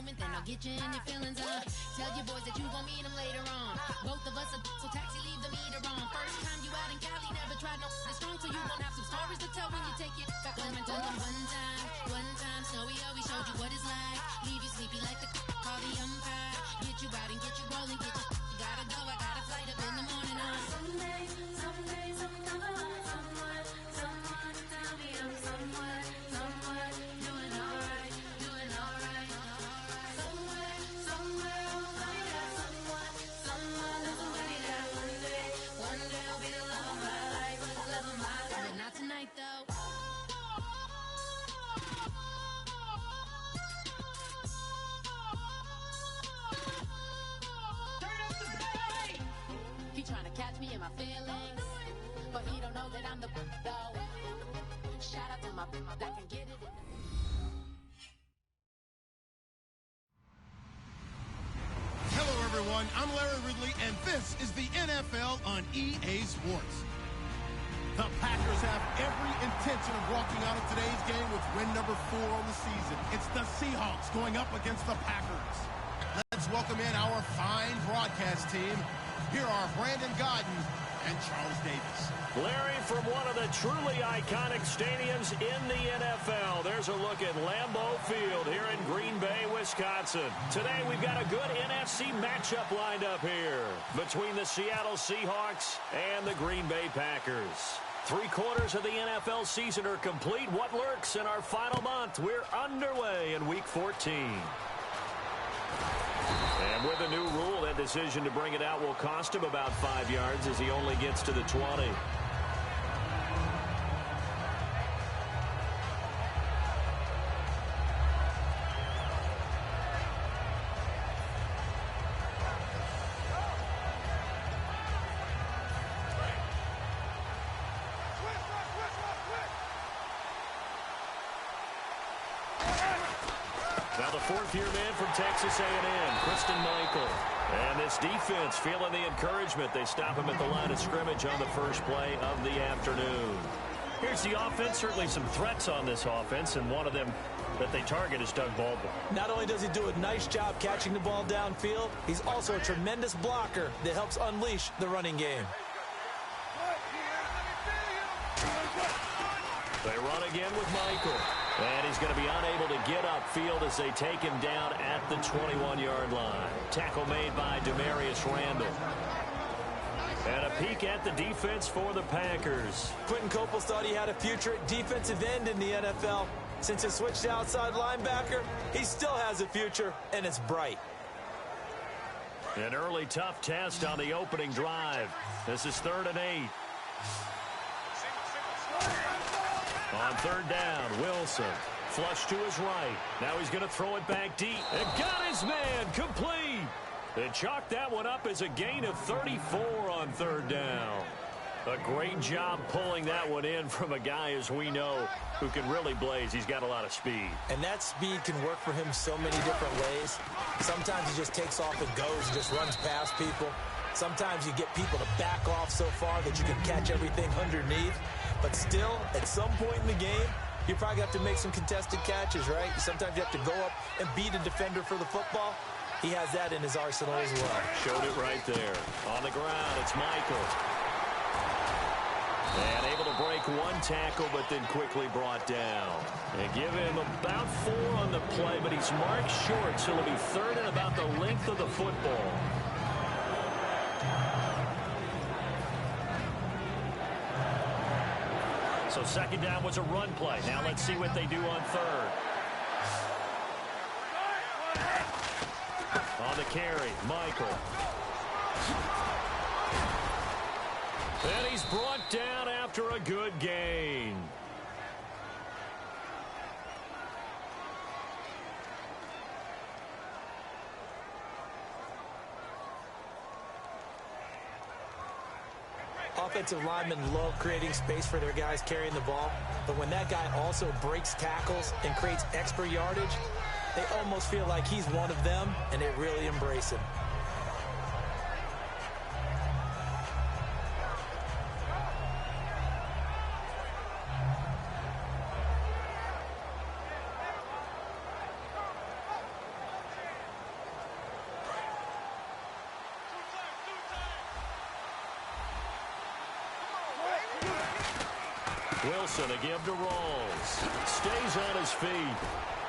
moment, then I'll get you in your feelings. Tell your boys that you gon' meet them later on. Both of us are so taxi, leave the meter on. First time you out in Cali, never tried no strong, so you gon' have some stories to tell when you take it back home. And tell them one time, Snowy always showed you what it's like. Leave you sleepy like the call the umpire. Get you out and get you rolling, get you gotta go, I got a flight up in the morning. Someday, someone tell me I'm somewhere, doing alright. Somewhere I'll find out someone that's somebody that one day I'll be the love of my life, but not tonight though. He trying to catch me in my feelings, but he don't know that I'm the though. Shout out to my that can get it. Hello everyone, I'm Larry Ridley, and this is the NFL on EA Sports. The Packers have every intention of walking out of today's game with win number 4 on the season. It's the Seahawks going up against the Packers. Let's welcome in our fine broadcast team. Here are Brandon Godden and Charles Davis. Larry, from one of the truly iconic stadiums in the NFL, there's a look at Lambeau Field here in Green Bay, Wisconsin. Today we've got a good NFC matchup lined up here between the Seattle Seahawks and the Green Bay Packers. 3/4 of the NFL season are complete. What lurks in our final month? We're underway in Week 14. And with a new rule, that decision to bring it out will cost him about 5 yards as he only gets to the 20. Now the fourth-year man from Texas A&M, Christine Michael. And this defense feeling the encouragement. They stop him at the line of scrimmage on the first play of the afternoon. Here's the offense. Certainly some threats on this offense, and one of them that they target is Doug Baldwin. Not only does he do a nice job catching the ball downfield, he's also a tremendous blocker that helps unleash the running game. They run again with Michael. And he's going to be unable to get upfield as they take him down at the 21-yard line. Tackle made by Demarius Randall. And a peek at the defense for the Packers. Quentin Coples thought he had a future at defensive end in the NFL. Since he switched to outside linebacker, he still has a future, and it's bright. An early tough test on the opening drive. This is 3rd and 8. On 3rd down, Wilson. Flush to his right. Now he's going to throw it back deep. And got his man complete. They chalked that one up as a gain of 34 on 3rd down. A great job pulling that one in from a guy, as we know, who can really blaze. He's got a lot of speed. And that speed can work for him so many different ways. Sometimes he just takes off and goes and just runs past people. Sometimes you get people to back off so far that you can catch everything underneath. But still, at some point in the game, you probably have to make some contested catches, right? Sometimes you have to go up and beat a defender for the football. He has that in his arsenal as well. Showed it right there. On the ground, it's Michael. And able to break one tackle, but then quickly brought down. And give him about 4 on the play, but he's marked short, so it'll be 3rd and about the length of the football. So 2nd down was a run play. Now let's see what they do on 3rd. On the carry, Michael. And he's brought down after a good gain. Offensive linemen love creating space for their guys carrying the ball, but when that guy also breaks tackles and creates extra yardage, they almost feel like he's one of them, and they really embrace him. Wilson, a give to Rawls. Stays on his feet.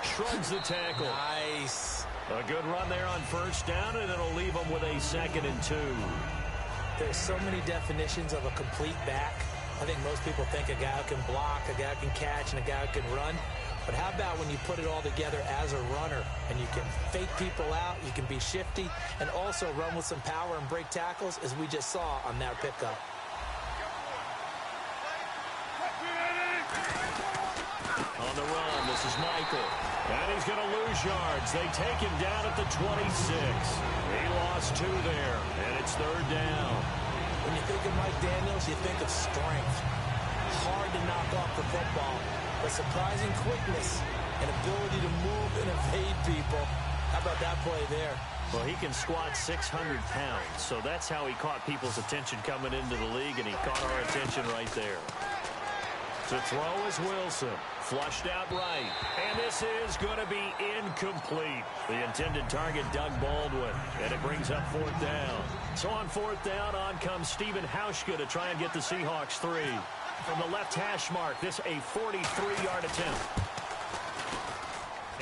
Shrugs the tackle. Nice. A good run there on first down, and it'll leave him with a 2nd and 2. There's so many definitions of a complete back. I think most people think a guy who can block, a guy who can catch, and a guy who can run. But how about when you put it all together as a runner, and you can fake people out, you can be shifty, and also run with some power and break tackles, as we just saw on that pickup. On the run, this is Michael. And he's going to lose yards. They take him down at the 26. He lost 2 there, and it's 3rd down. When you think of Mike Daniels, you think of strength. Hard to knock off the football, but surprising quickness and ability to move and evade people. How about that play there? Well, he can squat 600 pounds, so that's how he caught people's attention coming into the league, and he caught our attention right there. To throw is Wilson. Flushed out right. And this is going to be incomplete. The intended target, Doug Baldwin. And it brings up 4th down. So on 4th down, on comes Stephen Hauschka to try and get the Seahawks 3. From the left hash mark, this a 43-yard attempt.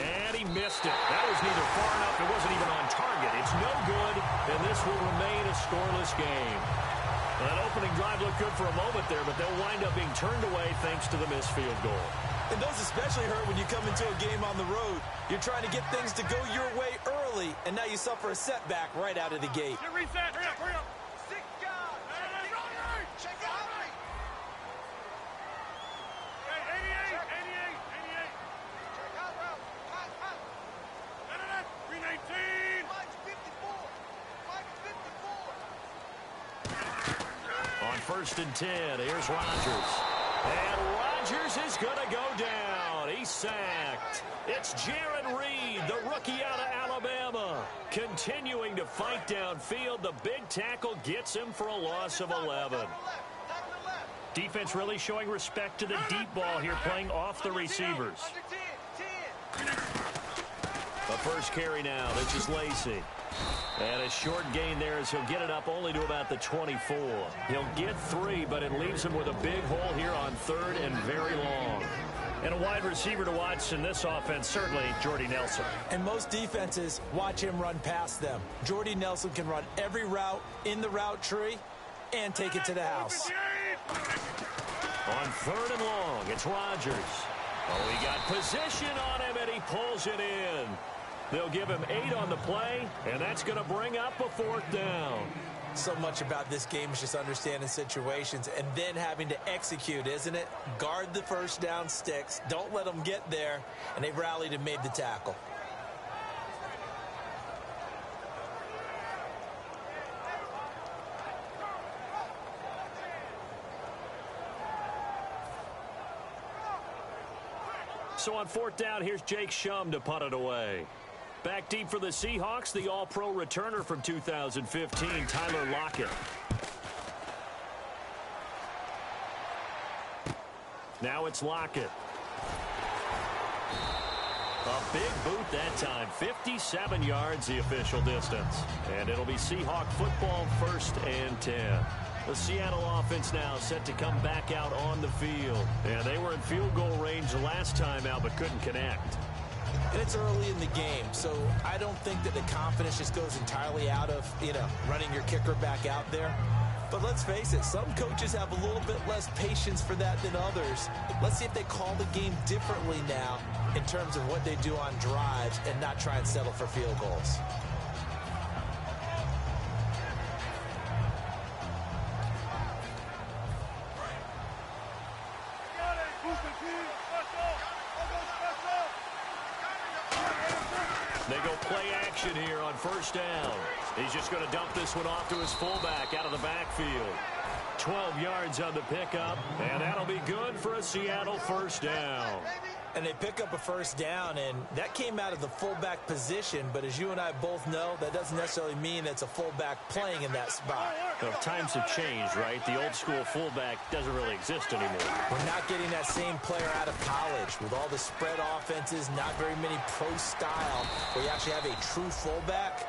And he missed it. That was neither far enough. It wasn't even on target. It's no good, and this will remain a scoreless game. That opening drive looked good for a moment there, but they'll wind up being turned away thanks to the missed field goal. And those especially hurt when you come into a game on the road. You're trying to get things to go your way early, and now you suffer a setback right out of the gate. Reset. Hurry up, hurry up. On 1st and 10, here's Rodgers. And Rodgers is going to go down. He's sacked. It's Jaron Reed, the rookie out of Alabama. Continuing to fight downfield. The big tackle gets him for a loss of 11. Defense really showing respect to the deep ball here, playing off the receivers. The first carry now. This is Lacey. And a short gain there as he'll get it up only to about the 24. He'll get 3, but it leaves him with a big hole here on 3rd and very long. And a wide receiver to watch in this offense, certainly Jordy Nelson. And most defenses watch him run past them. Jordy Nelson can run every route in the route tree and take it to the house. On 3rd and long, it's Rodgers. Oh, he got position on him, and he pulls it in. They'll give him 8 on the play, and that's going to bring up a 4th down. So much about this game is just understanding situations and then having to execute, isn't it? Guard the first down sticks. Don't let them get there, and they've rallied and made the tackle. So on 4th down, here's Jake Shum to punt it away. Back deep for the Seahawks, the all-pro returner from 2015, Tyler Lockett. Now it's Lockett. A big boot that time, 57 yards the official distance. And it'll be Seahawk football, 1st and 10. The Seattle offense now set to come back out on the field. And they were in field goal range last time out but couldn't connect. And it's early in the game, so I don't think that the confidence just goes entirely out of, running your kicker back out there. But let's face it, some coaches have a little bit less patience for that than others. Let's see if they call the game differently now in terms of what they do on drives and not try and settle for field goals. They go play action here on 1st down. He's just going to dump this one off to his fullback out of the backfield. 12 yards on the pickup, and that'll be good for a Seattle 1st down. And they pick up a 1st down, and that came out of the fullback position. But as you and I both know, that doesn't necessarily mean it's a fullback playing in that spot. Well, times have changed, right? The old school fullback doesn't really exist anymore. We're not getting that same player out of college. With all the spread offenses, not very many pro style, where you actually have a true fullback.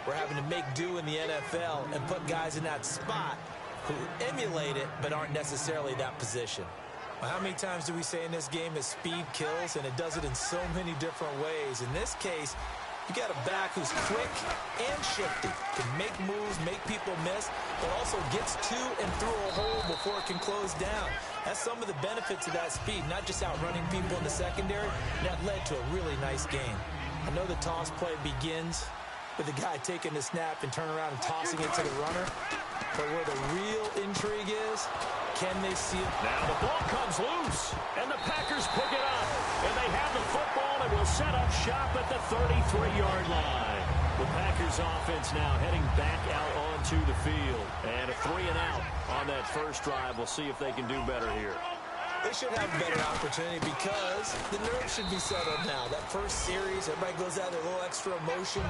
We're having to make do in the NFL and put guys in that spot who emulate it but aren't necessarily that position. Well, how many times do we say in this game that speed kills, and it does it in so many different ways? In this case, you got a back who's quick and shifty, can make moves, make people miss, but also gets to and through a hole before it can close down. That's some of the benefits of that speed, not just outrunning people in the secondary. That led to a really nice game. I know the toss play begins with the guy taking the snap and turning around and tossing it to the runner, but where the real intrigue is, can they see it? Now the ball comes loose, and the Packers pick it up. And they have the football and will set up shop at the 33-yard line. The Packers offense now heading back out onto the field. And a 3-and-out on that first drive. We'll see if they can do better here. They should have a better opportunity because the nerves should be settled now. That first series, everybody goes out there, a little extra emotion.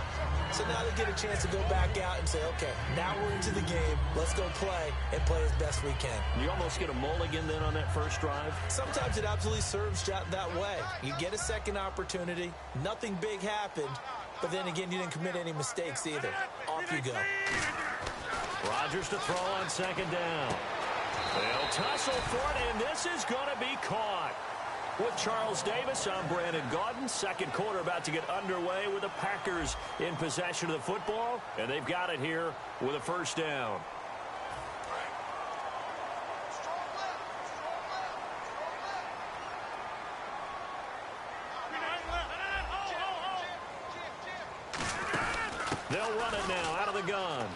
So now they get a chance to go back out and say, okay, now we're into the game. Let's go play and play as best we can. You almost get a mulligan then on that first drive? Sometimes it absolutely serves that way. You get a second opportunity. Nothing big happened. But then again, you didn't commit any mistakes either. Off you go. Rodgers to throw on second down. They'll tussle for it, and this is going to be caught. With Charles Davis, I'm Brandon Gaudin. Second quarter about to get underway with the Packers in possession of the football, and they've got it here with a first down. They'll run it now out of the gun.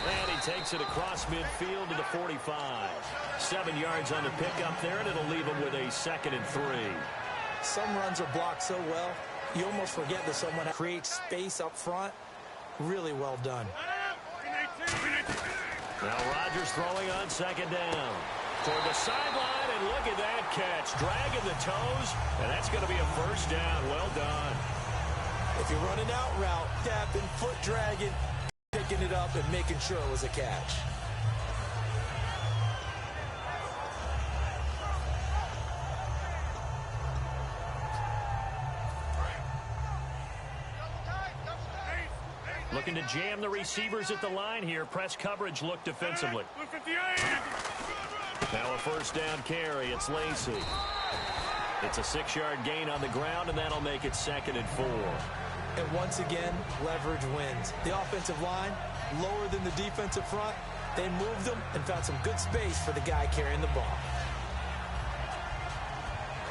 And he takes it across midfield to the 45. 7 yards on the pickup there, and it'll leave him with a 2nd and 3. Some runs are blocked so well, you almost forget that someone creates space up front. Really well done. Now Rodgers throwing on second down. Toward the sideline, and look at that catch. Dragging the toes, and that's going to be a first down. Well done. If you're running out route, tapping, foot dragging, picking it up and making sure it was a catch. Looking to jam the receivers at the line here. Press coverage look defensively. Now a first down carry. It's Lacey. It's a 6-yard gain on the ground, and that'll make it 2nd and 4. And once again, leverage wins. The offensive line, lower than the defensive front. They moved them and found some good space for the guy carrying the ball.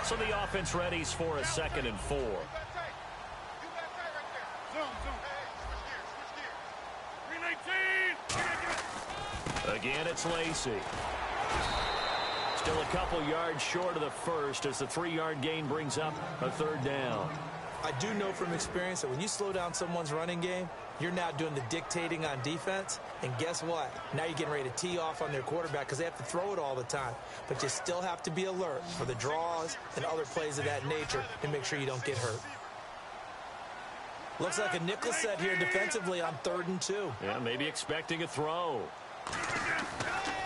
So the offense readies for a 2nd and 4. Again, it's Lacey. Still a couple yards short of the first as the 3-yard gain brings up a 3rd down. I do know from experience that when you slow down someone's running game, you're now doing the dictating on defense. And guess what? Now you're getting ready to tee off on their quarterback because they have to throw it all the time. But you still have to be alert for the draws and other plays of that nature and make sure you don't get hurt. Looks like a nickel set here defensively on 3rd and 2. Yeah, maybe expecting a throw.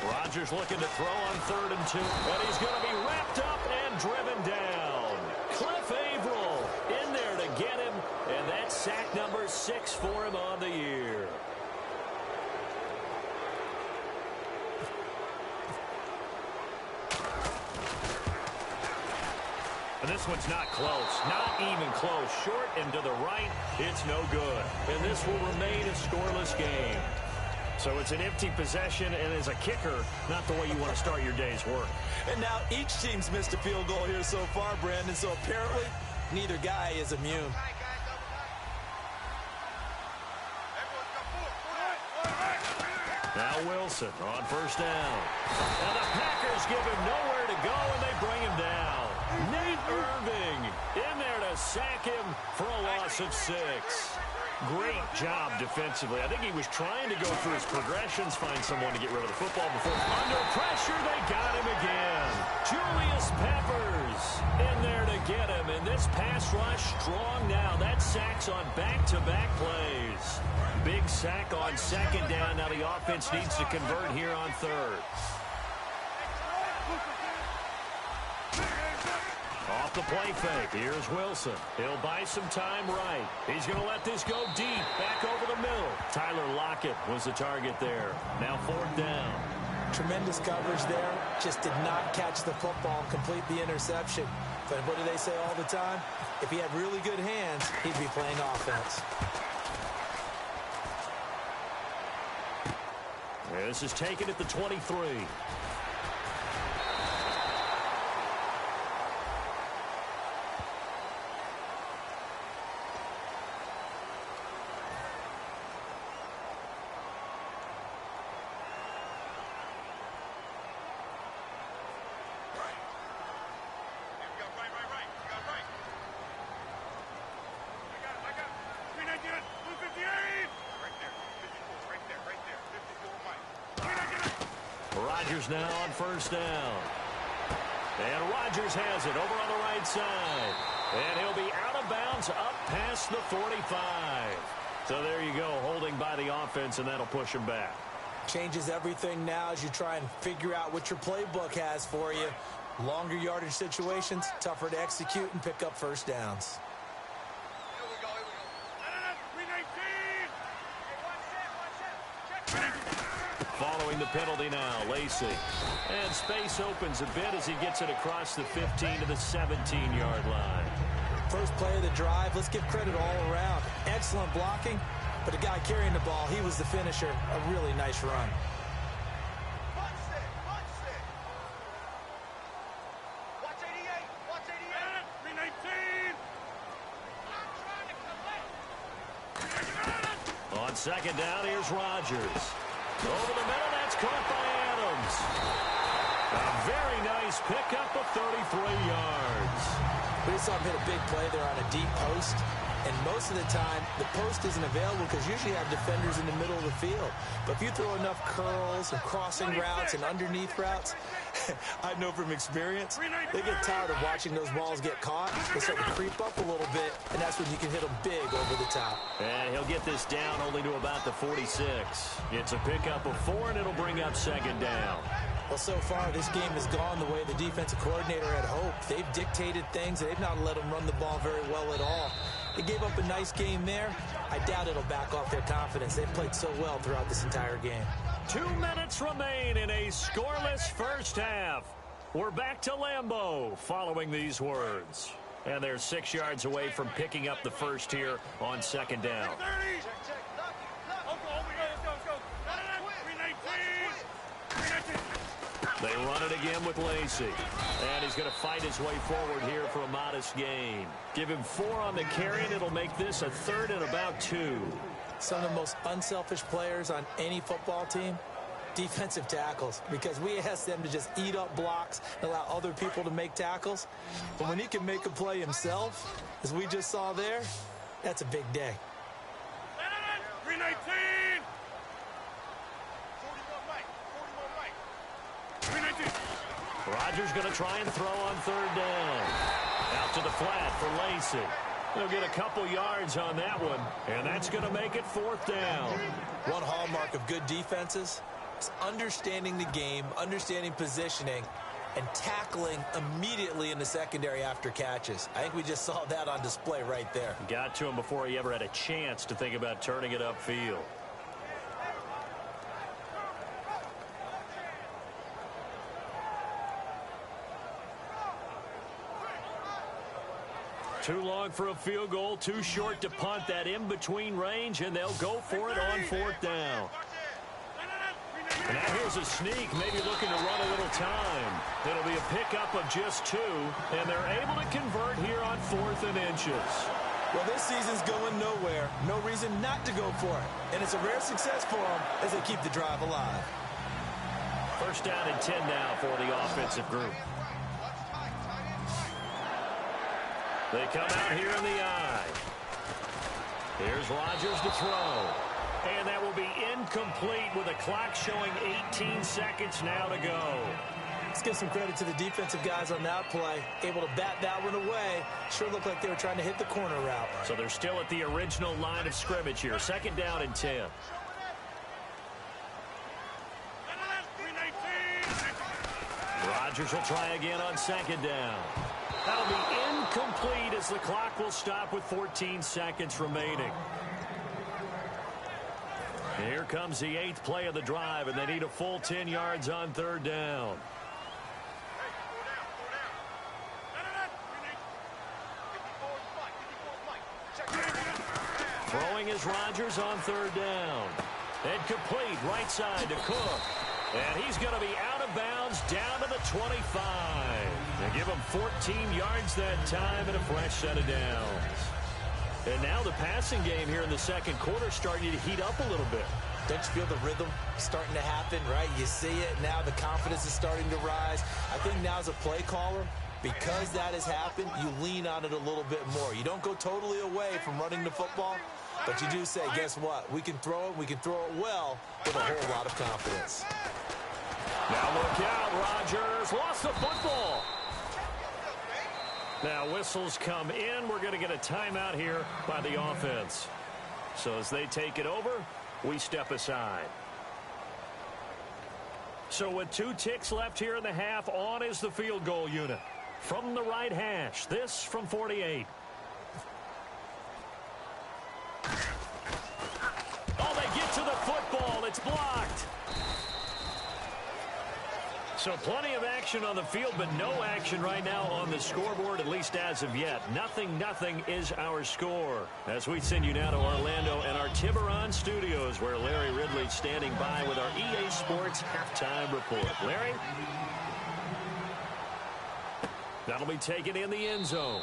Rodgers looking to throw on 3rd and 2. And he's going to be wrapped up and driven down. Cliff Averill in there to get him. And that's sack number 6 for him on the year. And this one's not close. Not even close. Short and to the right. It's no good. And this will remain a scoreless game. So it's an empty possession, and as a kicker, not the way you want to start your day's work. And now each team's missed a field goal here so far, Brandon, so apparently neither guy is immune. Now Wilson on first down. And the Packers give him nowhere to go, and they bring him down. Nate Irving in there to sack him for a loss of 6. Great job defensively. I think he was trying to go through his progressions, find someone to get rid of the football before. Under pressure, they got him again. Julius Peppers in there to get him. And this pass rush strong now. That sack's on back-to-back plays. Big sack on second down. Now the offense needs to convert here on 3rd. Off the play fake. Here's Wilson. He'll buy some time right. He's going to let this go deep. Back over the middle. Tyler Lockett was the target there. Now 4th down. Tremendous coverage there. Just did not catch the football and complete the interception. But what do they say all the time? If he had really good hands, he'd be playing offense. This is taken at the 23. Rodgers now on first down. And Rodgers has it over on the right side. And he'll be out of bounds up past the 45. So there you go, holding by the offense, and that'll push him back. Changes everything now as you try and figure out what your playbook has for you. Longer yardage situations, tougher to execute and pick up first downs. Following the penalty now, Lacey. And space opens a bit as he gets it across the 15 to the 17-yard line. First play of the drive, let's give credit all around. Excellent blocking, but the guy carrying the ball, he was the finisher. A really nice run. On second down, here's Rodgers. Over the middle, that's caught by Adams. A very nice pickup of 33 yards. We just saw him hit a big play there on a deep post. And most of the time, the post isn't available because usually you have defenders in the middle of the field. But if you throw enough curls and crossing routes and underneath routes, I know from experience, they get tired of watching those balls get caught. They start to creep up a little bit, and that's when you can hit them big over the top. And he'll get this down only to about the 46. It's a pickup of 4, and it'll bring up second down. Well, so far, this game has gone the way the defensive coordinator had hoped. They've dictated things. They've not let them run the ball very well at all. They gave up a nice game there. I doubt it'll back off their confidence. They've played so well throughout this entire game. 2 minutes remain in a scoreless first half. We're back to Lambeau following these words. And they're 6 yards away from picking up the first here on second down. They run it again with Lacey. And he's going to fight his way forward here for a modest gain. Give him 4 on the carry, and it'll make this a 3rd and about 2. Some of the most unselfish players on any football team, defensive tackles, because we ask them to just eat up blocks and allow other people to make tackles. But when he can make a play himself, as we just saw there, that's a big day. 319! Rodgers going to try and throw on third down. Out to the flat for Lacey. They'll get a couple yards on that one, and that's going to make it 4th down. One hallmark of good defenses is understanding the game, understanding positioning, and tackling immediately in the secondary after catches. I think we just saw that on display right there. Got to him before he ever had a chance to think about turning it upfield. Too long for a field goal, too short to punt. That in-between range, and they'll go for it on 4th down. And now here's a sneak, maybe looking to run a little time. It'll be a pickup of just 2, and they're able to convert here on 4th and inches. Well, this season's going nowhere. No reason not to go for it. And it's a rare success for them as they keep the drive alive. First down and 10 now for the offensive group. They come out here in the eye. Here's Rodgers to throw. And that will be incomplete with a clock showing 18 seconds now to go. Let's give some credit to the defensive guys on that play. Able to bat that one away. Sure looked like they were trying to hit the corner route. So they're still at the original line of scrimmage here. Second down and 10. Rodgers will try again on second down. That'll be incomplete as the clock will stop with 14 seconds remaining. Here comes the 8th play of the drive, and they need a full 10 yards on 3rd down. Throwing is Rodgers on 3rd down. And complete right side to Cook. And he's going to be out of bounds down to the 25. They give him 14 yards that time and a fresh set of downs. And now the passing game here in the second quarter starting to heat up a little bit. Don't you feel the rhythm starting to happen, right? You see it. Now the confidence is starting to rise. I think now as a play caller, because that has happened, you lean on it a little bit more. You don't go totally away from running the football, but you do say, guess what? We can throw it. We can throw it well with a whole lot of confidence. Now look out, Rodgers lost the football. Now whistles come in. We're going to get a timeout here by the offense. So as they take it over, we step aside. So with 2 ticks left here in the half, on is the field goal unit. From the right hash, this from 48. Oh, they get to the football. It's blocked. So plenty of action on the field, but no action right now on the scoreboard, at least as of yet. 0-0 is our score. As we send you now to Orlando and our Tiburon studios, where Larry Ridley's standing by with our EA Sports halftime report. Larry? That'll be taken in the end zone.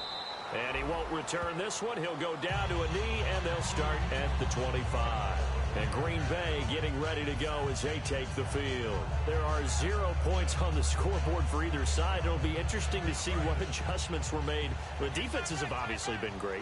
And he won't return this one. He'll go down to a knee, and they'll start at the 25. And Green Bay getting ready to go as they take the field. There are 0 points on the scoreboard for either side. It'll be interesting to see what adjustments were made. The defenses have obviously been great.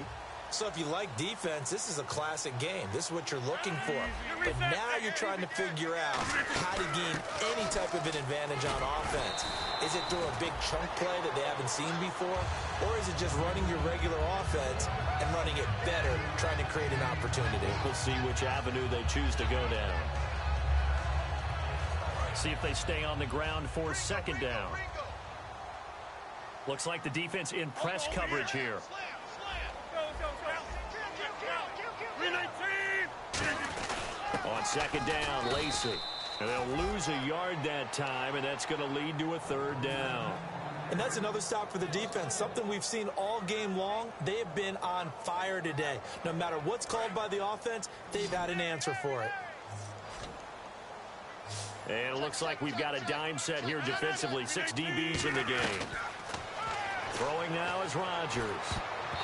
So if you like defense, this is a classic game. This is what you're looking for. But now you're trying to figure out how to gain any type of an advantage on offense. Is it through a big chunk play that they haven't seen before? Or is it just running your regular offense and running it better, trying to create an opportunity? We'll see which avenue they choose to go down. See if they stay on the ground for 2nd down. Looks like the defense in press coverage here. On 2nd down, Lacey. And they'll lose a yard that time, and that's going to lead to a 3rd down. And that's another stop for the defense. Something we've seen all game long. They have been on fire today. No matter what's called by the offense, they've had an answer for it. And it looks like we've got a dime set here defensively. 6 DBs in the game. Throwing now is Rodgers.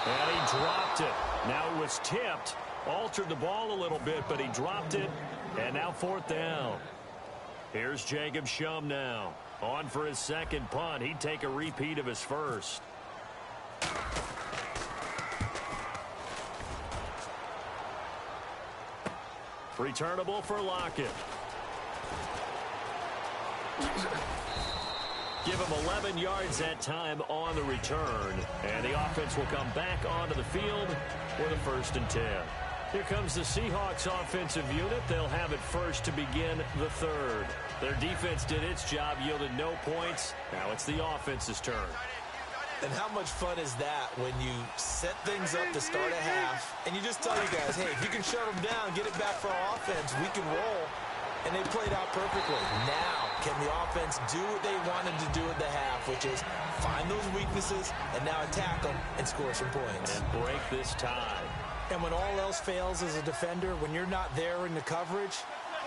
And he dropped it. Now it was tipped. Altered the ball a little bit, but he dropped it. And now 4th down. Here's Jacob Schum now. On for his 2nd punt. He'd take a repeat of his first. Returnable for Lockett. Give him 11 yards that time on the return. And the offense will come back onto the field with a 1st and 10. Here comes the Seahawks offensive unit. They'll have it first to begin the 3rd. Their defense did its job, yielded no points. Now it's the offense's turn. And how much fun is that when you set things up to start a half, and you just tell you guys, hey, if you can shut them down, get it back for our offense, we can roll. And they played out perfectly. Now, can the offense do what they wanted to do at the half, which is find those weaknesses and now attack them and score some points. And break this tie. And when all else fails as a defender, when you're not there in the coverage,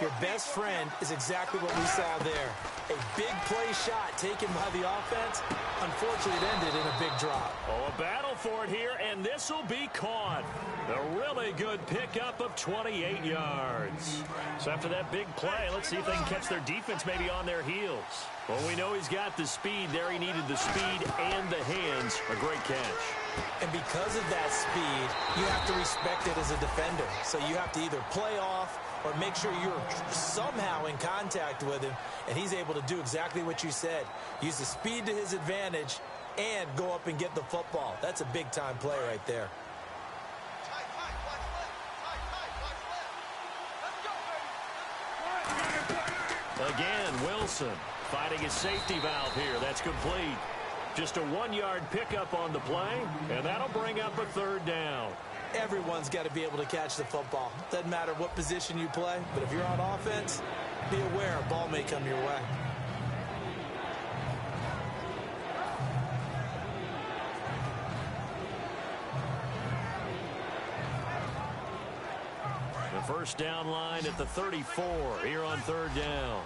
your best friend is exactly what we saw there. A big play shot taken by the offense. Unfortunately, it ended in a big drop. Oh, a battle for it here, and this will be caught. A really good pickup of 28 yards. So after that big play, let's see if they can catch their defense maybe on their heels. Well, we know he's got the speed there. He needed the speed and the hands. A great catch. And because of that speed, you have to respect it as a defender. So you have to either play off or make sure you're somehow in contact with him, and he's able to do exactly what you said. Use the speed to his advantage and go up and get the football. That's a big-time play right there. Again, Wilson finding his safety valve here. That's complete. Just a 1-yard pickup on the play, and that'll bring up a 3rd down. Everyone's got to be able to catch the football. Doesn't matter what position you play, but if you're on offense, be aware a ball may come your way. The first down line at the 34 here on third down.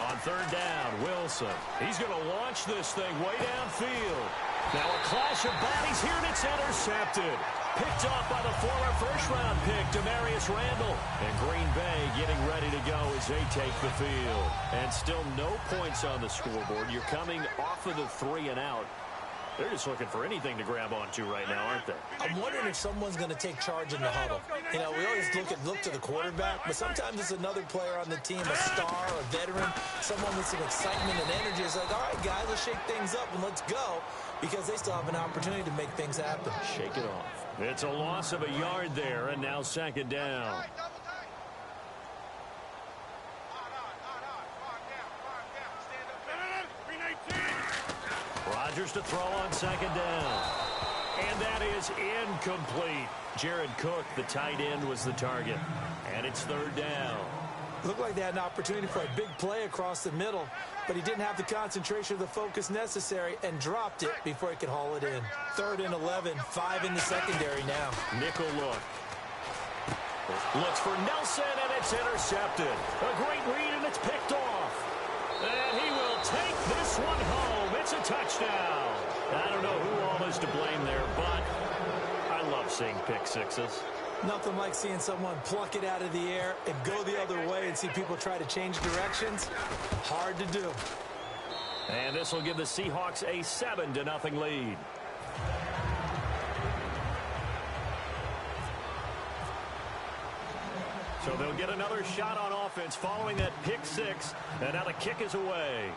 On third down, Wilson. He's going to launch this thing way downfield. Now a clash of bodies here, and it's intercepted. Picked off by the former first-round pick, Demarius Randall. And Green Bay getting ready to go as they take the field. And still no points on the scoreboard. You're coming off of the 3 and out. They're just looking for anything to grab onto right now, aren't they? I'm wondering if someone's going to take charge in the huddle. You know, we always look to the quarterback, but sometimes it's another player on the team, a star, a veteran, someone with some excitement and energy. It's like, all right, guys, let's shake things up and let's go, because they still have an opportunity to make things happen. Shake it off. It's a loss of a yard there, and now second down. Rodgers to throw on second down. And that is incomplete. Jared Cook, the tight end, was the target. And it's third down. Looked like they had an opportunity for a big play across the middle, but he didn't have the concentration or the focus necessary and dropped it before he could haul it in. 3rd and 11, 5 in the secondary now. Nickel look. Looks for Nelson, and it's intercepted. A great read, and it's picked off. And he will take this one home. It's a touchdown. I don't know who all is to blame there, but I love seeing pick sixes. Nothing like seeing someone pluck it out of the air and go the other way and see people try to change directions. Hard to do. And this will give the Seahawks a 7-0 lead. So they'll get another shot on offense following that pick six. And now the kick is away.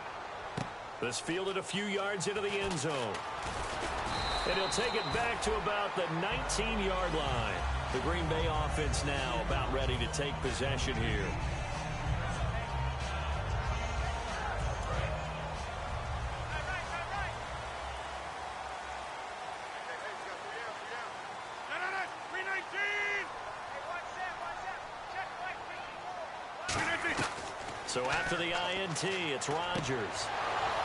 This fielded a few yards into the end zone. And he'll take it back to about the 19-yard line. The Green Bay offense now about ready to take possession here. So after the INT, it's Rodgers.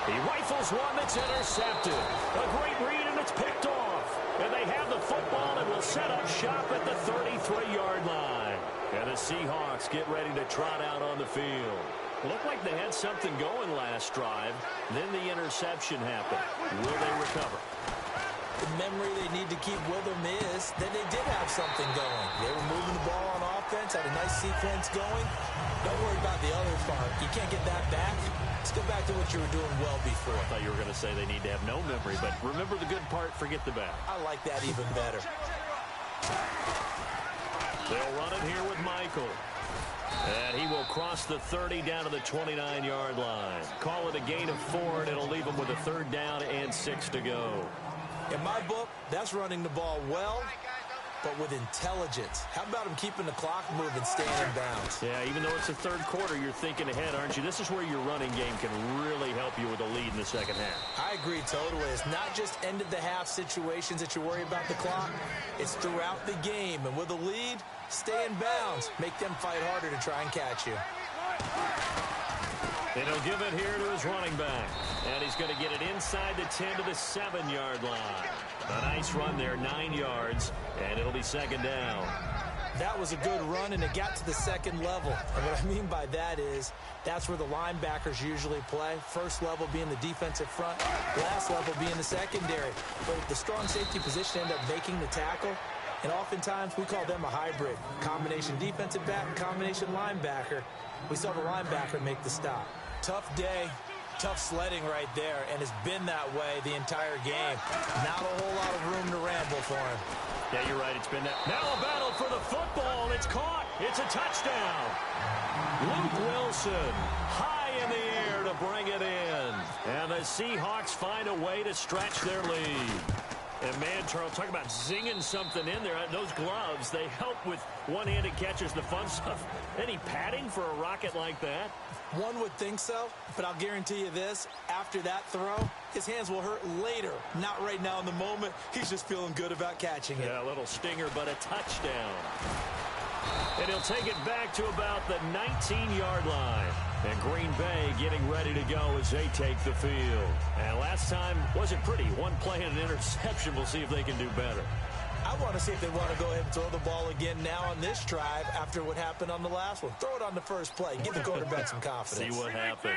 He rifles one that's intercepted. A great read, and it's picked off. And they have the football and will set up shop at the 33-yard line. And the Seahawks get ready to trot out on the field. Looked like they had something going last drive. Then the interception happened. Will they recover? The memory they need to keep with them is that they did have something going. They were moving the ball on offense, had a nice sequence going. Don't worry about the other part. You can't get that back. Let's go back to what you were doing well before. I thought you were going to say they need to have no memory, but remember the good part, forget the bad. I like that even better. They'll run it here with Michael. And he will cross the 30 down to the 29-yard line. Call it a gain of 4, and it'll leave him with a 3rd down and 6 to go. In my book, that's running the ball well, but with intelligence. How about him keeping the clock moving, staying in bounds? Yeah, even though it's the 3rd quarter, you're thinking ahead, aren't you? This is where your running game can really help you with a lead in the second half. I agree totally. It's not just end-of-the-half situations that you worry about the clock. It's throughout the game. And with a lead, stay in bounds. Make them fight harder to try and catch you. And he'll give it here to his running back. And he's going to get it inside the 10 to the 7-yard line. A nice run there, 9 yards, and it'll be 2nd down. That was a good run, and it got to the 2nd level. And what I mean by that is that's where the linebackers usually play. First level being the defensive front, last level being the secondary. But the strong safety position ended up making the tackle, and oftentimes we call them a hybrid. Combination defensive back, combination linebacker. We saw the linebacker make the stop. Tough day, tough sledding right there, and it's been that way the entire game. Not a whole lot of room to ramble for him. Yeah, you're right. It's been that. Now a battle for the football. It's caught. It's a touchdown. Luke Wilson high in the air to bring it in. And the Seahawks find a way to stretch their lead. And man, Charles, talk about zinging something in there. Those gloves, they help with one-handed catches, the fun stuff. Any padding for a rocket like that? One would think so, but I'll guarantee you this. After that throw, his hands will hurt later. Not right now in the moment. He's just feeling good about catching it. Yeah, a little stinger, but a touchdown. And he'll take it back to about the 19-yard line. And Green Bay getting ready to go as they take the field. And last time wasn't pretty. One play and an interception. We'll see if they can do better. I want to see if they want to go ahead and throw the ball again now on this drive after what happened on the last one. Throw it on the first play. Give the quarterback some confidence. See what happens.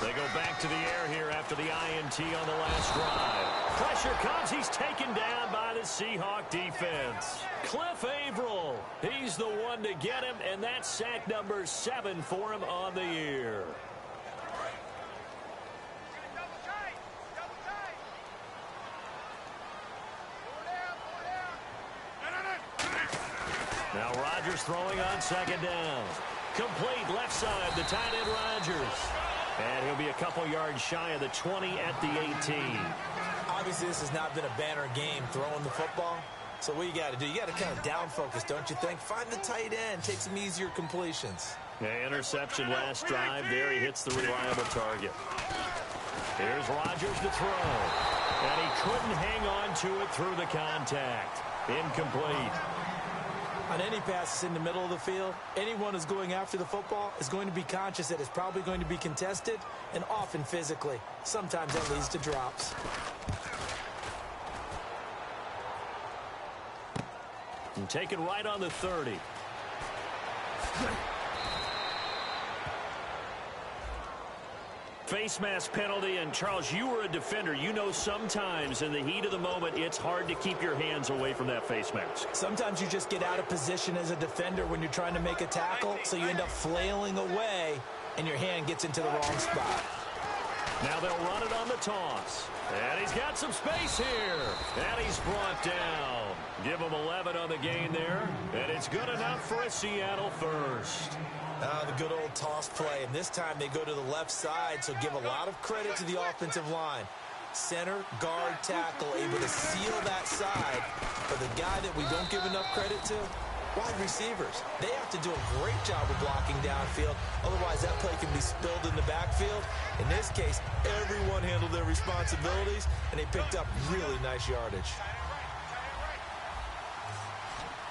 They go back to the air here after the INT on the last drive. Pressure comes. He's taken down by the Seahawk defense. Cliff Averill, he's the one to get him, and that's sack number 7 for him on the year. Now Rodgers throwing on second down. Complete left side, the tight end Rodgers. And he'll be a couple yards shy of the 20 at the 18. Obviously, this has not been a banner game throwing the football. So what you got to do, you got to kind of down focus, don't you think? Find the tight end, take some easier completions. Yeah, interception last drive. There he hits the reliable target. Here's Rodgers to throw. And he couldn't hang on to it through the contact. Incomplete. On any passes in the middle of the field, anyone who's going after the football is going to be conscious that it's probably going to be contested and often physically. Sometimes that leads to drops. And taken right on the 30. Face mask penalty, and Charles, you were a defender. You know sometimes in the heat of the moment, it's hard to keep your hands away from that face mask. Sometimes you just get out of position as a defender when you're trying to make a tackle, so you end up flailing away, and your hand gets into the wrong spot. Now they'll run it on the toss. And he's got some space here. And he's brought down. Give him 11 on the gain there. And it's good enough for a Seattle first. The good old toss play. And this time they go to the left side, so give a lot of credit to the offensive line. Center, guard, tackle, able to seal that side. But the guy that we don't give enough credit to, wide receivers. They have to do a great job of blocking downfield. Otherwise, that play can be spilled in the backfield. In this case, everyone handled their responsibilities, and they picked up really nice yardage.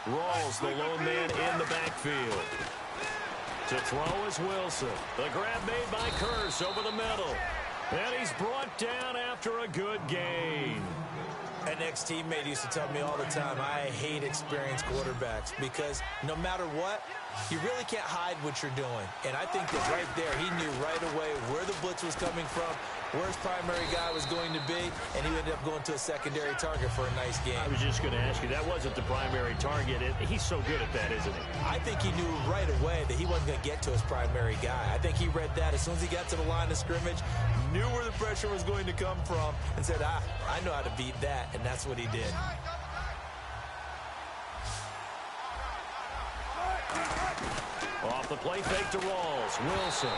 Rawls, the lone man in the backfield. To throw is Wilson. The grab made by Curse over the middle. And he's brought down after a good gain. An ex-teammate used to tell me all the time, I hate experienced quarterbacks because no matter what, you really can't hide what you're doing. And I think that right there, he knew right away where the blitz was coming from, where his primary guy was going to be, and he ended up going to a secondary target for a nice game. I was just going to ask you, that wasn't the primary target. He's so good at that, isn't he? I think he knew right away that he wasn't going to get to his primary guy. I think he read that as soon as he got to the line of scrimmage, knew where the pressure was going to come from, and said, I know how to beat that, and that's what he did. Off the play fake to Rawls. Wilson.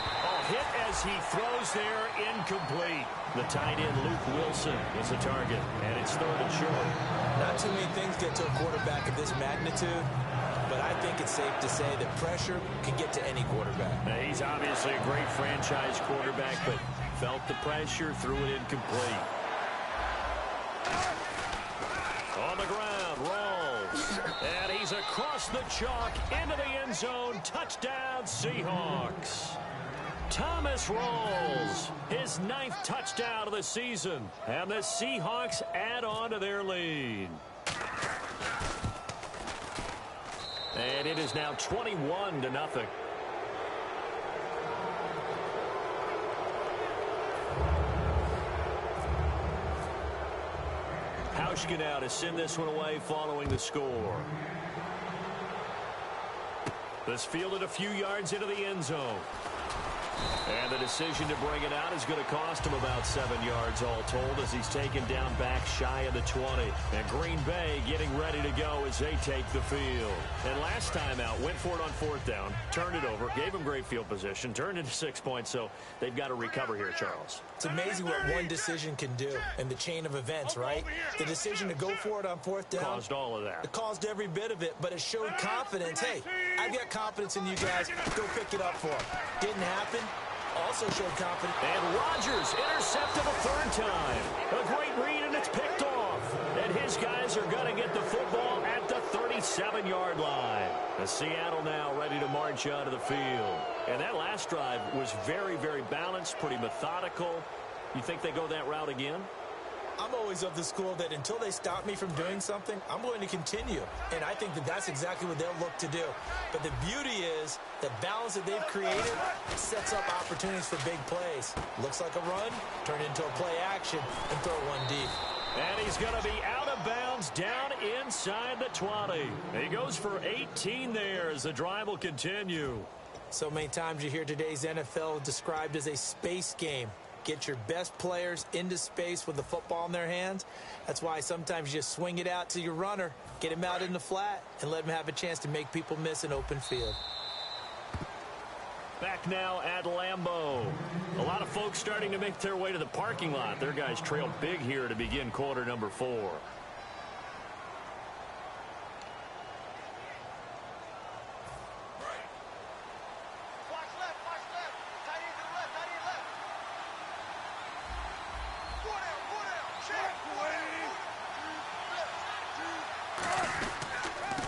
Hit as he throws there. Incomplete. The tight end Luke Wilson is the target. And it's third and short. Not too many things get to a quarterback of this magnitude, but I think it's safe to say that pressure can get to any quarterback. Now, he's obviously a great franchise quarterback, but felt the pressure, threw it incomplete. On the ground, Rawls. And he's across the chalk into the end zone. Touchdown, Seahawks. Thomas Rawls, his 9th touchdown of the season. And the Seahawks add on to their lead. And it is now 21-0. Hauschka now to send this one away following the score. This fielded a few yards into the end zone. And the decision to bring it out is going to cost him about 7 yards all told as he's taken down back shy of the 20. And Green Bay getting ready to go as they take the field. And last time out, went for it on 4th down, turned it over, gave him great field position, turned into 6 points, so they've got to recover here, Charles. It's amazing what one decision can do in the chain of events, right? The decision to go for it on 4th down. Caused all of that. It caused every bit of it, but it showed confidence. Hey, I've got confidence in you guys. Go pick it up for him. Didn't happen. Also showed confidence. And Rodgers intercepted a 3rd time. A great read, and it's picked off. And his guys are going to get the football at the 37-yard line. The Seattle now ready to march out of the field. And that last drive was very, very balanced, pretty methodical. You think they go that route again? I'm always of the school that until they stop me from doing something, I'm going to continue. And I think that that's exactly what they'll look to do. But the beauty is the balance that they've created sets up opportunities for big plays. Looks like a run, turn into a play action, and throw one deep. And he's going to be out of bounds down inside the 20. He goes for 18 there as the drive will continue. So many times you hear today's NFL described as a space game. Get your best players into space with the football in their hands. That's why sometimes you just swing it out to your runner, get him out in the flat, and let him have a chance to make people miss an open field. Back now at Lambeau. A lot of folks starting to make their way to the parking lot. Their guys trail big here to begin quarter number 4.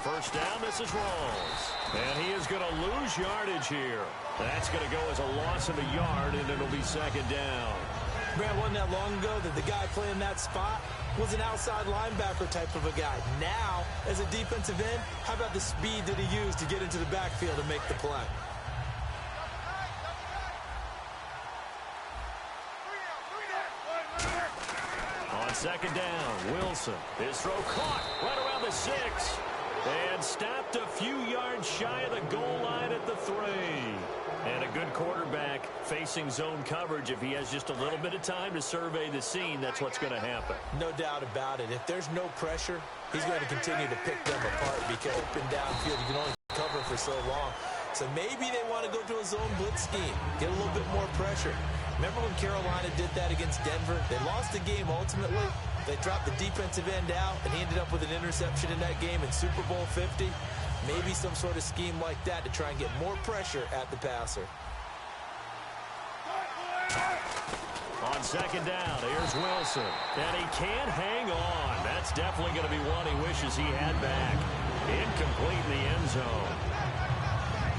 First down, this is Rawls. And he is going to lose yardage here. That's going to go as a loss of a yard, and it'll be 2nd down. Brad, wasn't that long ago that the guy playing that spot was an outside linebacker type of a guy. Now, as a defensive end, how about the speed that he used to get into the backfield and make the play? On 2nd down, Wilson. His throw caught right around the 6. And stopped a few yards shy of the goal line at the 3. And a good quarterback facing zone coverage. If he has just a little bit of time to survey the scene, that's what's going to happen. No doubt about it. If there's no pressure, he's going to continue to pick them apart because open downfield, you can only cover for so long. So maybe they want to go to a zone blitz scheme, get a little bit more pressure. Remember when Carolina did that against Denver? They lost the game ultimately. They dropped the defensive end out, and he ended up with an interception in that game in Super Bowl 50. Maybe some sort of scheme like that to try and get more pressure at the passer. On 2nd down, here's Wilson. And he can't hang on. That's definitely going to be one he wishes he had back. Incomplete in the end zone.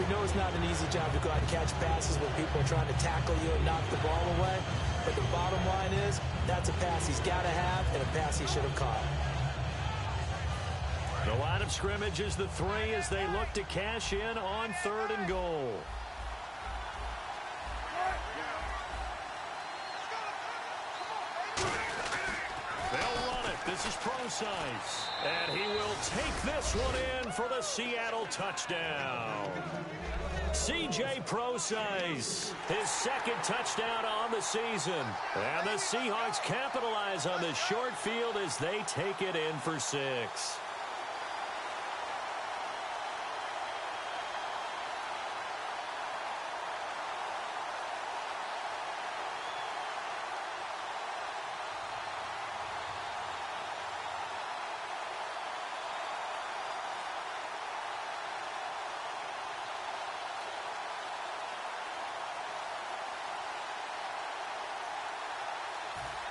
We know it's not an easy job to go out and catch passes when people are trying to tackle you and knock the ball away. But the bottom line is, that's a pass he's got to have and a pass he should have caught. The line of scrimmage is the 3 as they look to cash in on 3rd and goal. They'll run it. This is Procise. And he will take this one in for the Seattle touchdown. C.J. Procise, his 2nd touchdown on the season. And the Seahawks capitalize on the short field as they take it in for 6.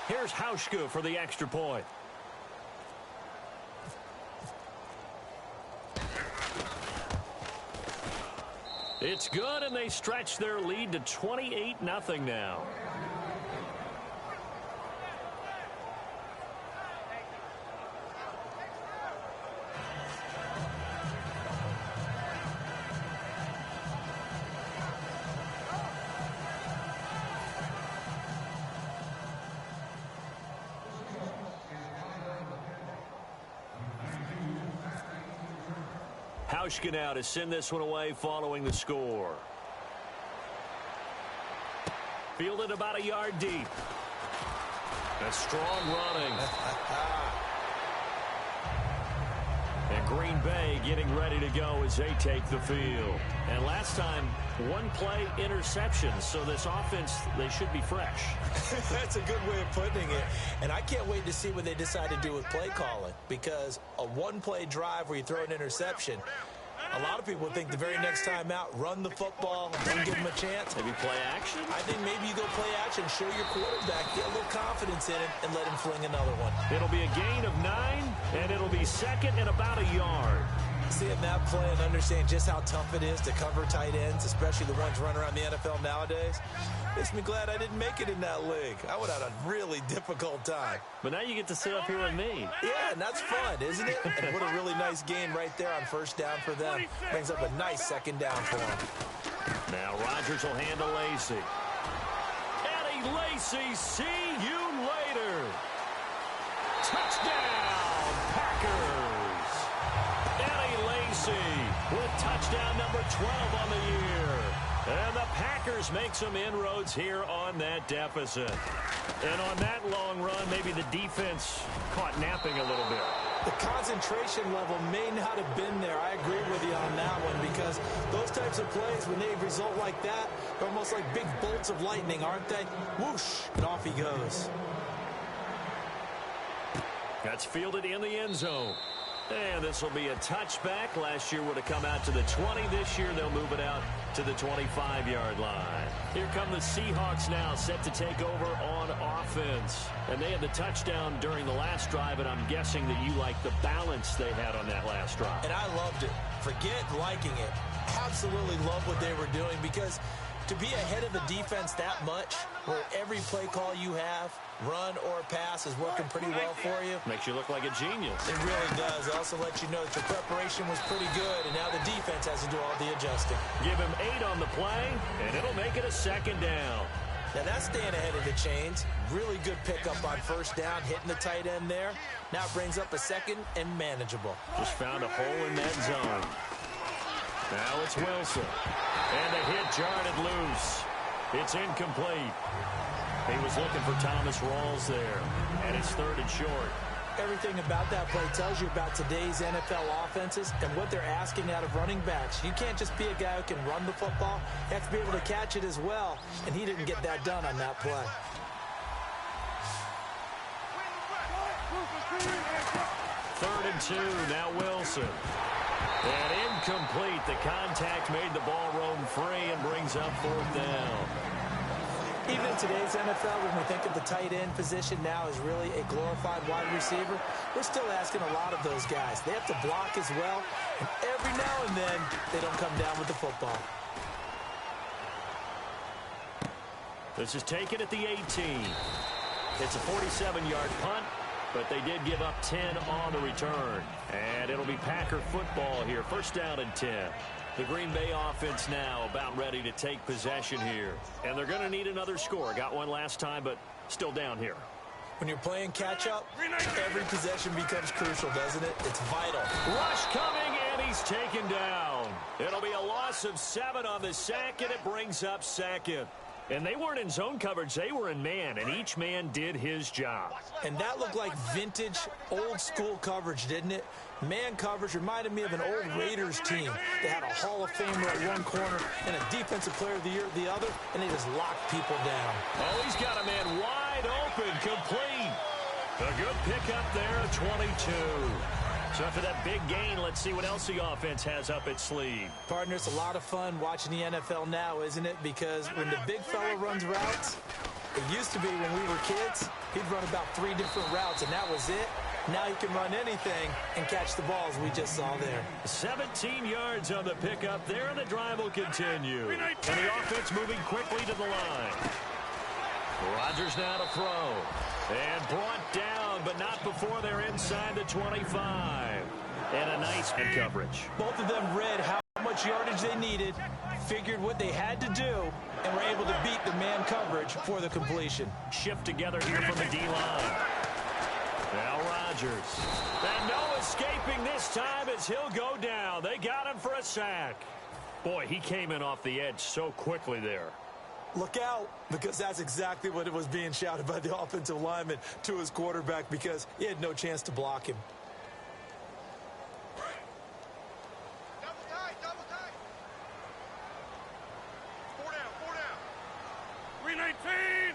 Here's Hauschka for the extra point. It's good, and they stretch their lead to 28-0 now. Hauschka now to send this one away following the score. Fielded about a yard deep. A strong running. And Green Bay getting ready to go as they take the field. And last time, one play interception. So this offense, they should be fresh. That's a good way of putting it. And I can't wait to see what they decide to do with play calling. Because a one-play drive where you throw an interception, a lot of people think the very next time out, run the football, don't give them a chance. Maybe play action? I think maybe you go play action, show your quarterback, get a little confidence in him, and let him fling another one. It'll be a gain of 9, and it'll be second and about a yard. Seeing that play and understand just how tough it is to cover tight ends, especially the ones running around the NFL nowadays, makes me glad I didn't make it in that league. I would have had a really difficult time. But now you get to sit up here with me. Yeah, and that's fun, isn't it? And what a really nice gain right there on first down for them. Brings up a nice second down for them. Now Rodgers will hand to Lacy. Eddie Lacy, see you later. Touchdown, Packers. Eddie Lacy with touchdown number 12 on the year. And the Packers make some inroads here on that deficit. And on that long run, maybe the defense caught napping a little bit. The concentration level may not have been there. I agree with you on that one because those types of plays, when they result like that, they're almost like big bolts of lightning, aren't they? Whoosh, and off he goes. That's fielded in the end zone. And this will be a touchback. Last year would have come out to the 20. This year they'll move it out to the 25-yard line. Here come the Seahawks now, set to take over on offense. And they had the touchdown during the last drive, and I'm guessing that you like the balance they had on that last drive. And I loved it. Forget liking it. Absolutely love what they were doing because to be ahead of the defense that much, where every play call you have, run or pass, is working pretty well for you. Makes you look like a genius. It really does. It also lets you know that your preparation was pretty good, and now the defense has to do all the adjusting. Give him 8 on the play, and it'll make it a second down. Now that's staying ahead of the chains. Really good pickup on first down, hitting the tight end there. Now it brings up a second and manageable. Just found a hole in that zone. Now it's Wilson. And the hit jarred it loose. It's incomplete. He was looking for Thomas Rawls there. And it's 3rd and short. Everything about that play tells you about today's NFL offenses and what they're asking out of running backs. You can't just be a guy who can run the football. You have to be able to catch it as well. And he didn't get that done on that play. Third and 2. Now Wilson. And incomplete. The contact made the ball roam free and brings up 4th down. Even in today's NFL, when we think of the tight end position now as really a glorified wide receiver, we're still asking a lot of those guys. They have to block as well, and every now and then, they don't come down with the football. This is taken at the 18. It's a 47-yard punt, but they did give up 10 on the return. And it'll be Packer football here. First down and 10. The Green Bay offense now about ready to take possession here. And they're going to need another score. Got one last time, but still down here. When you're playing catch-up, every possession becomes crucial, doesn't it? It's vital. Rush coming, and he's taken down. It'll be a loss of 7 on the sack, and it brings up 2nd. And they weren't in zone coverage. They were in man, and each man did his job. And that looked like vintage, old-school coverage, didn't it? Man coverage reminded me of an old Raiders team. They had a Hall of Famer at one corner and a Defensive Player of the Year at the other, and they just locked people down. Oh, he's got a man wide open, complete. A good pickup there, 22. So after that big gain, let's see what else the offense has up its sleeve. Partner, it's a lot of fun watching the NFL now, isn't it? Because when the big fella runs routes, it used to be when we were kids, he'd run about 3 different routes, and that was it. Now he can run anything and catch the balls we just saw there. 17 yards on the pickup there, and the drive will continue. And the offense moving quickly to the line. Rodgers now to throw. And brought down, but not before they're inside the 25. And a nice coverage. Both of them read how much yardage they needed, figured what they had to do, and were able to beat the man coverage for the completion. Shift together here from the D-line. Now Rodgers. And no escaping this time as he'll go down. They got him for a sack. Boy, he came in off the edge so quickly there. Look out, because that's exactly what it was being shouted by the offensive lineman to his quarterback, because he had no chance to block him. Double tight. 4 down. 319.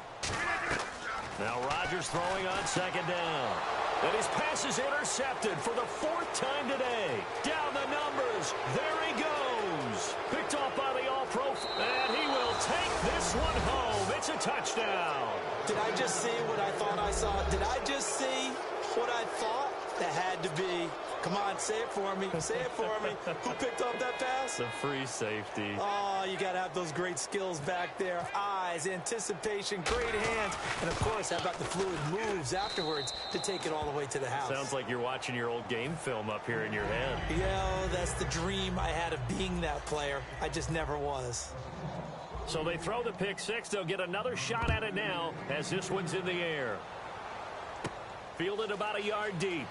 Now Rodgers throwing on second down. And his pass is intercepted for the 4th time today. Down the numbers. There he goes. Picked off by the All-Pro. And he will take this one home. It's a touchdown. Did I just see what I thought I saw? Did I just see what I thought? That had to be. Come on, say it for me. Say it for me. Who picked up that pass? The free safety. Oh, you got to have those great skills back there. Eyes, anticipation, great hands. And, of course, how about the fluid moves afterwards to take it all the way to the house? Sounds like you're watching your old game film up here in your head. Yeah, that's the dream I had of being that player. I just never was. So they throw the pick six. They'll get another shot at it now as this one's in the air. Fielded about a yard deep.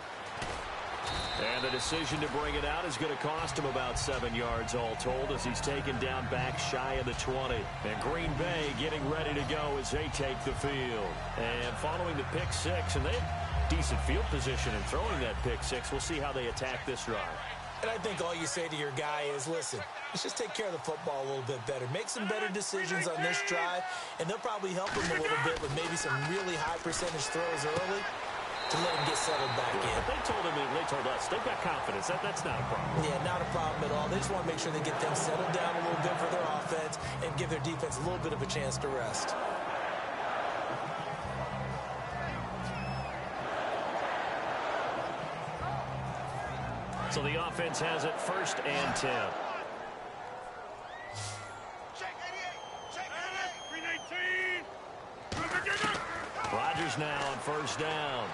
And the decision to bring it out is going to cost him about 7 yards all told as he's taken down back shy of the 20. And Green Bay getting ready to go as they take the field. And following the pick six, and they have decent field position in throwing that pick six. We'll see how they attack this drive. And I think all you say to your guy is, listen, let's just take care of the football a little bit better. Make some better decisions on this drive, and they'll probably help him a little bit with maybe some really high percentage throws early to let him get settled back in. But they told us, they've got confidence. That's not a problem. Yeah, not a problem at all. They just want to make sure they get things settled down a little bit for their offense and give their defense a little bit of a chance to rest. So the offense has it 1st and 10. Check 88. 319. Rodgers now on 1st down.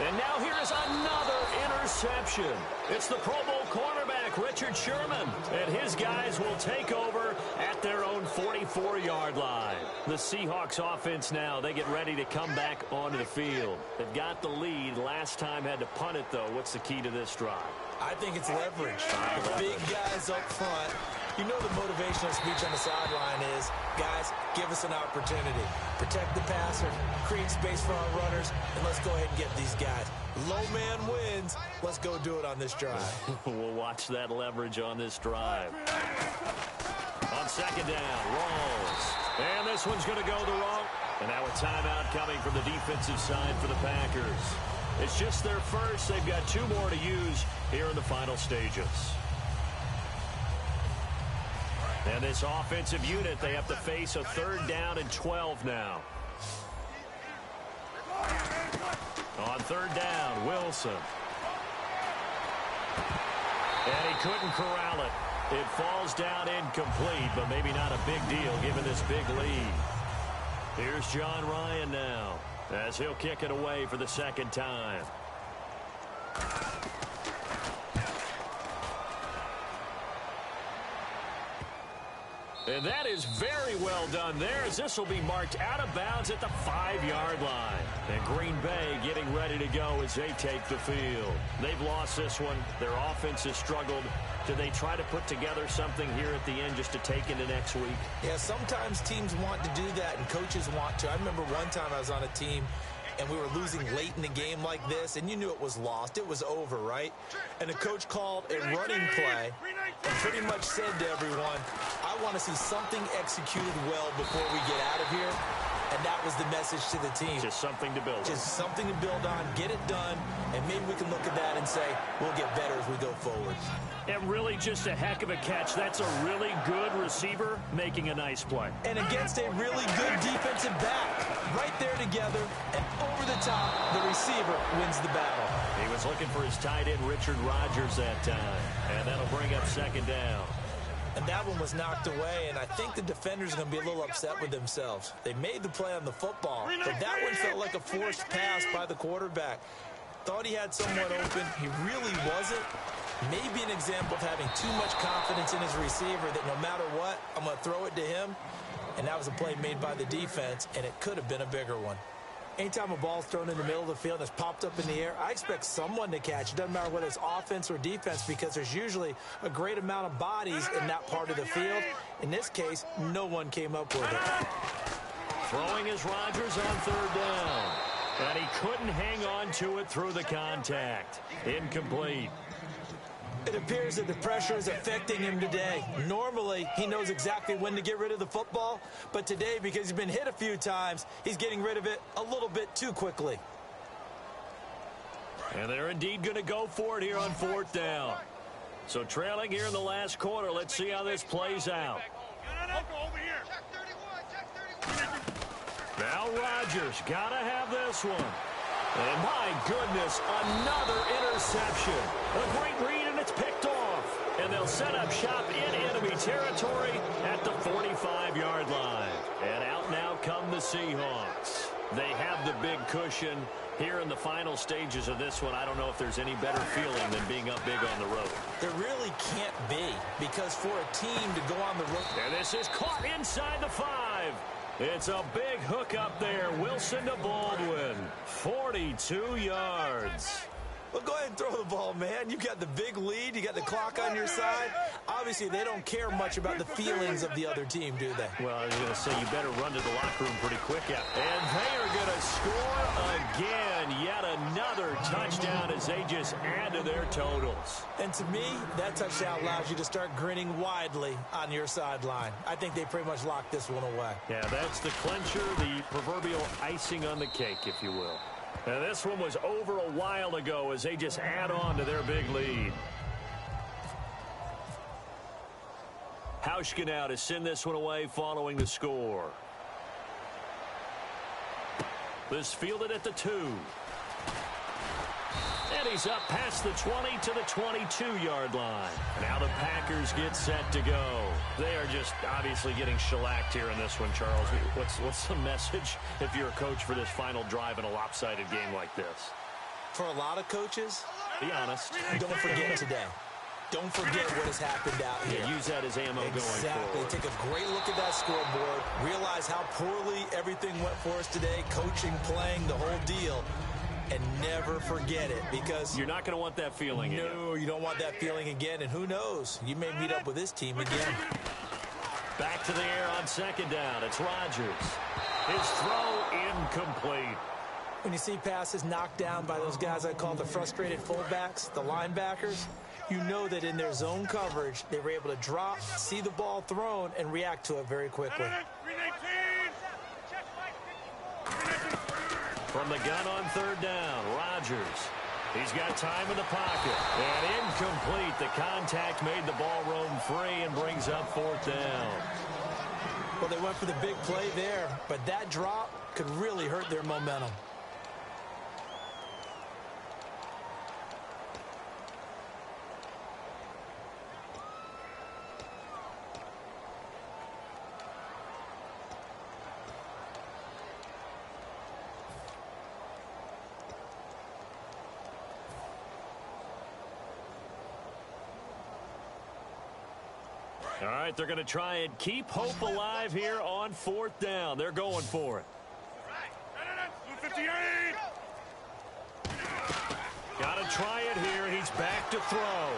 And now here is another interception. It's the Pro Bowl cornerback, Richard Sherman. And his guys will take over at their own 44-yard line. The Seahawks offense now, they get ready to come back onto the field. They've got the lead. Last time had to punt it, though. What's the key to this drive? I think it's leverage. The big guys up front. You know the motivational speech on the sideline is, guys, give us an opportunity. Protect the passer, create space for our runners, and let's go ahead and get these guys. Low man wins. Let's go do it on this drive. We'll watch that leverage on this drive. On 2nd down, rolls. And this one's going to go the wrong. And now a timeout coming from the defensive side for the Packers. It's just their first. They've got 2 more to use here in the final stages. And this offensive unit, they have to face a 3rd down and 12 now. On 3rd down, Wilson. And he couldn't corral it. It falls down incomplete, but maybe not a big deal given this big lead. Here's John Ryan now as he'll kick it away for the 2nd time. And that is very well done there as this will be marked out of bounds at the 5-yard line. And Green Bay getting ready to go as they take the field. They've lost this one. Their offense has struggled. Do they try to put together something here at the end just to take into next week? Yeah, sometimes teams want to do that and coaches want to. I remember one time I was on a team and we were losing late in the game like this, and you knew it was lost. It was over, right? And the coach called a running play and pretty much said to everyone, I want to see something executed well before we get out of here. And that was the message to the team. Just something to build on. Just something to build on, get it done, and maybe we can look at that and say, we'll get better as we go forward. And really just a heck of a catch. That's a really good receiver making a nice play. And against a really good defensive back. Right there together, and over the top, the receiver wins the battle. He was looking for his tight end, Richard Rodgers, that time. And that'll bring up 2nd down. And that one was knocked away, and I think the defenders are going to be a little upset with themselves. They made the play on the football, but that one felt like a forced pass by the quarterback. Thought he had someone open. He really wasn't. Maybe an example of having too much confidence in his receiver that no matter what, I'm going to throw it to him. And that was a play made by the defense, and it could have been a bigger one. Anytime a ball's thrown in the middle of the field that's popped up in the air, I expect someone to catch. It doesn't matter whether it's offense or defense because there's usually a great amount of bodies in that part of the field. In this case, no one came up with it. Throwing is Rodgers on third down. And he couldn't hang on to it through the contact. Incomplete. It appears that the pressure is affecting him today. Normally, he knows exactly when to get rid of the football, but today, because he's been hit a few times, he's getting rid of it a little bit too quickly. And they're indeed going to go for it here on fourth down. So trailing here in the last quarter, let's see how this plays out. Now Rodgers got to have this one. And my goodness, another interception. A great read, and it's picked off. And they'll set up shop in enemy territory at the 45-yard line. And out now come the Seahawks. They have the big cushion. Here in the final stages of this one, I don't know if there's any better feeling than being up big on the road. There really can't be, because for a team to go on the road. And this is caught inside the 5. It's a big hook up there. Wilson to Baldwin. 42 yards. Well, go ahead and throw the ball, man. You got the big lead. You got the clock on your side. Obviously, they don't care much about the feelings of the other team, do they? Well, I was going to say you better run to the locker room pretty quick. Yeah. And they are going to score again. Yet another touchdown as they just add to their totals. And to me, that touchdown allows you to start grinning widely on your sideline. I think they pretty much locked this one away. Yeah, that's the clincher, the proverbial icing on the cake, if you will. And this one was over a while ago as they just add on to their big lead. Hauschka now to send this one away following the score. This fielded at the 2. And he's up past the 20 to the 22-yard line. Now the Packers get set to go. They are just obviously getting shellacked here in this one, Charles. What's the message if you're a coach for this final drive in a lopsided game like this? For a lot of coaches, be honest. Don't forget today. Don't forget what has happened out here. Yeah, use that as ammo going forward. Exactly. Take a great look at that scoreboard. Realize how poorly everything went for us today. Coaching, playing, the whole deal. And never forget it, because you're not going to want that feeling again. No, you don't want that feeling again. And who knows? You may meet up with this team again. Back to the air on second down. It's Rodgers. His throw incomplete. When you see passes knocked down by those guys I call the frustrated fullbacks, the linebackers, you know that in their zone coverage, they were able to drop, see the ball thrown, and react to it very quickly. From the gun on third down, Rodgers. He's got time in the pocket. And incomplete. The contact made the ball roam free and brings up fourth down. Well, they went for the big play there, but that drop could really hurt their momentum. All right, they're going to try and keep hope alive here on fourth down. They're going for it. 58. Got to try it here. He's back to throw.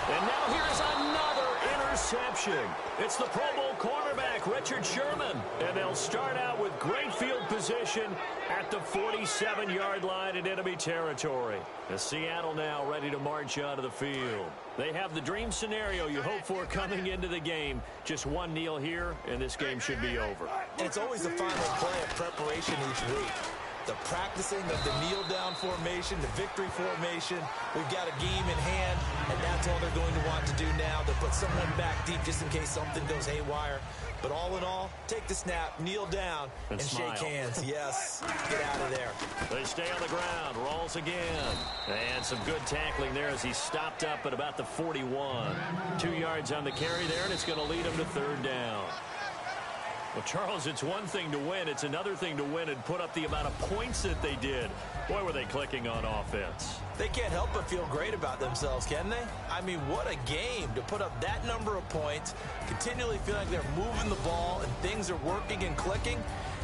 And now here's another interception. It's the Pro Bowl cornerback, Richard Sherman. And they'll start out with great field position at the 47-yard line in enemy territory. As Seattle now ready to march out of the field. They have the dream scenario you hope for coming into the game. Just one kneel here, and this game should be over. And it's always the final play of preparation each week. The practicing of the kneel-down formation, the victory formation. We've got a game in hand, and that's all they're going to want to do now. They'll put someone back deep just in case something goes haywire. But all in all, take the snap, kneel down, and shake hands. Yes, get out of there. They stay on the ground, rolls again. And some good tackling there as he stopped up at about the 41. 2 yards on the carry there, and it's going to lead him to third down. Well, Charles, it's one thing to win. It's another thing to win and put up the amount of points that they did. Boy, were they clicking on offense. They can't help but feel great about themselves, can they? I mean, what a game to put up that number of points, continually feeling like they're moving the ball and things are working and clicking.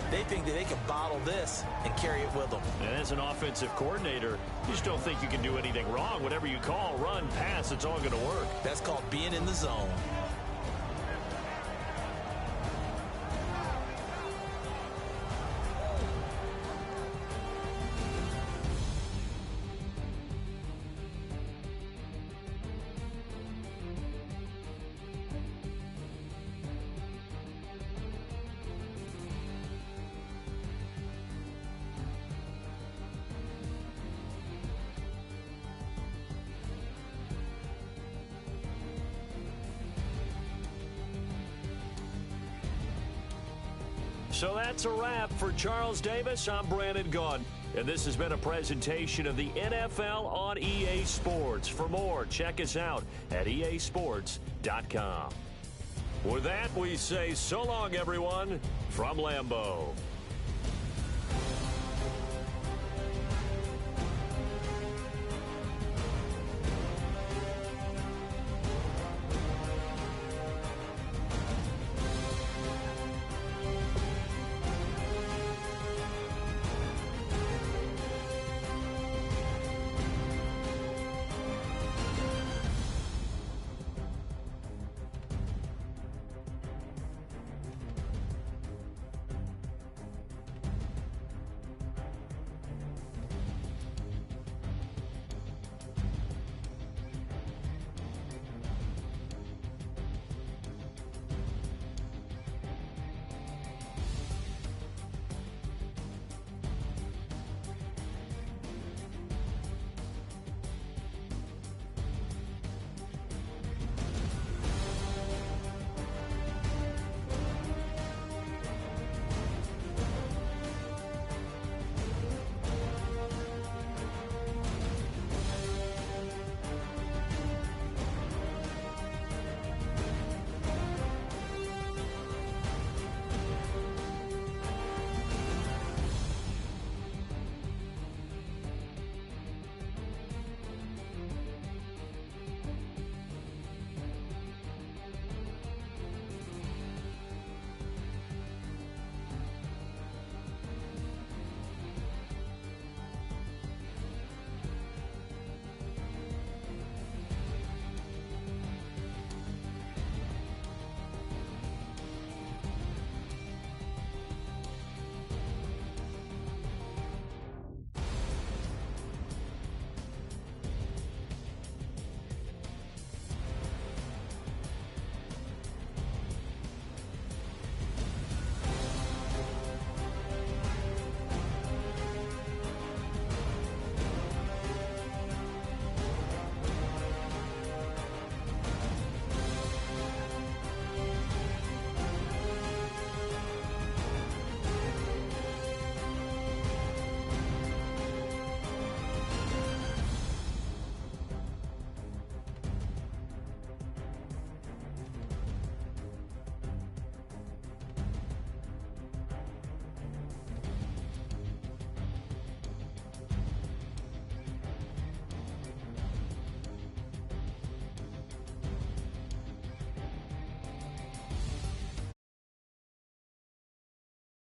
They think that they can bottle this and carry it with them. And as an offensive coordinator, you just don't think you can do anything wrong. Whatever you call, run, pass, it's all going to work. That's called being in the zone. So that's a wrap for Charles Davis. I'm Brandon Gaudin, and this has been a presentation of the NFL on EA Sports. For more, check us out at easports.com. With that, we say so long, everyone, from Lambeau.